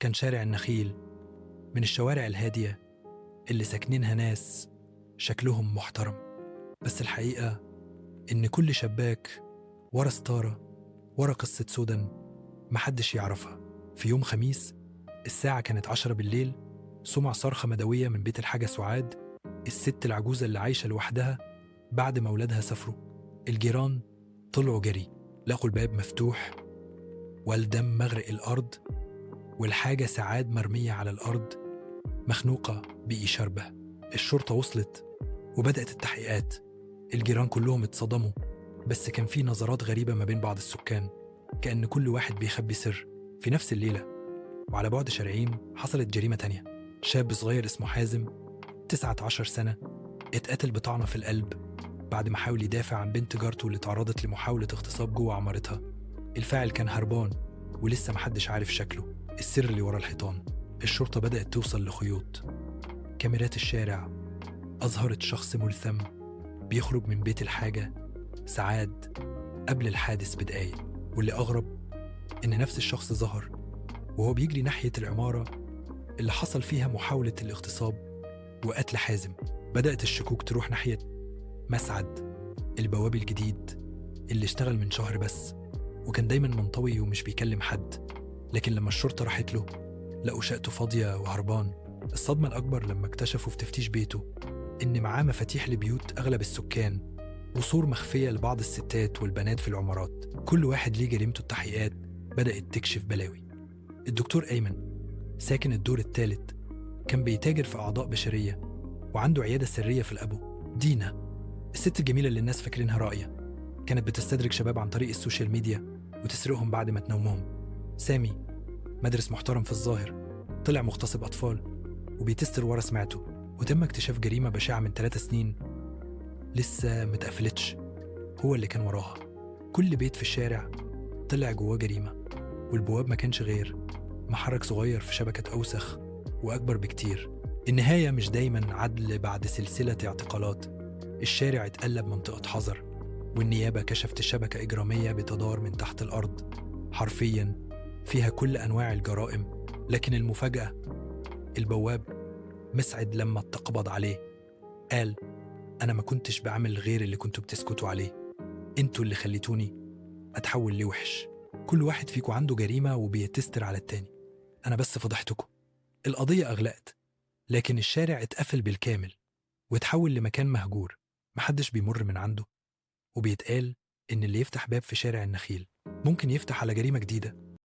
كان شارع النخيل من الشوارع الهادية اللي ساكنينها ناس شكلهم محترم، بس الحقيقة إن كل شباك ورا ستارة، ورا قصة سودا محدش يعرفها. في يوم خميس الساعة كانت 10 بالليل، سمع صرخة مدوية من بيت الحاجة سعاد، الست العجوزة اللي عايشة لوحدها بعد ما ولادها سافروا. الجيران طلعوا جري، لقوا الباب مفتوح والدم مغرق الأرض، والحاجة سعاد مرمية على الأرض مخنوقة بقي شربة. الشرطة وصلت وبدأت التحقيقات. الجيران كلهم اتصدموا، بس كان في نظرات غريبة ما بين بعض السكان، كأن كل واحد بيخبي سر. في نفس الليلة وعلى بعد شارعين حصلت جريمة تانية. شاب صغير اسمه حازم 19 سنة اتقتل بطعنة في القلب بعد ما حاول يدافع عن بنت جارته اللي تعرضت لمحاولة اغتصاب جوه عمارتها. الفاعل كان هربان ولسه محدش عارف شكله، السر اللي ورا الحيطان. الشرطة بدأت توصل لخيوط. كاميرات الشارع أظهرت شخص ملثم بيخرج من بيت الحاجة سعاد قبل الحادث بدقايق، واللي أغرب إن نفس الشخص ظهر وهو بيجري ناحية العمارة اللي حصل فيها محاولة الاغتصاب وقتل حازم. بدأت الشكوك تروح ناحية مسعد البوابي الجديد اللي اشتغل من شهر بس، وكان دايما منطوي ومش بيكلم حد، لكن لما الشرطة راحت له لقوا شقته فاضية وهربان. الصدمة الأكبر لما اكتشفوا في تفتيش بيته إن معاه مفاتيح لبيوت أغلب السكان وصور مخفية لبعض الستات والبنات في العمارات. كل واحد ليه جريمته. التحقيقات بدأت تكشف بلاوي. الدكتور أيمن ساكن الدور الثالث كان بيتاجر في أعضاء بشرية وعنده عيادة سرية في الأبو. دينا الست الجميلة اللي الناس فاكرينها راقية كانت بتستدرج شباب عن طريق السوشيال ميديا وتسرقهم بعد ما تنومهم. سامي مدرس محترم في الظاهر طلع مغتصب أطفال وبيتستر ورا سمعته. وتم اكتشاف جريمة بشعة من 3 سنين لسه متقفلتش، هو اللي كان وراها. كل بيت في الشارع طلع جواه جريمة، والبواب ما كانش غير محرك صغير في شبكة أوسخ وأكبر بكتير. النهاية مش دايما عدل. بعد سلسلة اعتقالات الشارع اتقلب منطقة حظر، والنيابة كشفت شبكة إجرامية بتدار من تحت الأرض حرفيا فيها كل أنواع الجرائم. لكن المفاجأة البواب مسعد لما اتقبض عليه قال: أنا ما كنتش بعمل غير اللي كنتوا بتسكتوا عليه، انتوا اللي خليتوني أتحول لوحش. كل واحد فيكم عنده جريمة وبيتستر على التاني، أنا بس فضحتكم. القضية أغلقت، لكن الشارع اتقفل بالكامل وتحول لمكان مهجور محدش بيمر من عنده. وبيتقال إن اللي يفتح باب في شارع النخيل ممكن يفتح على جريمة جديدة.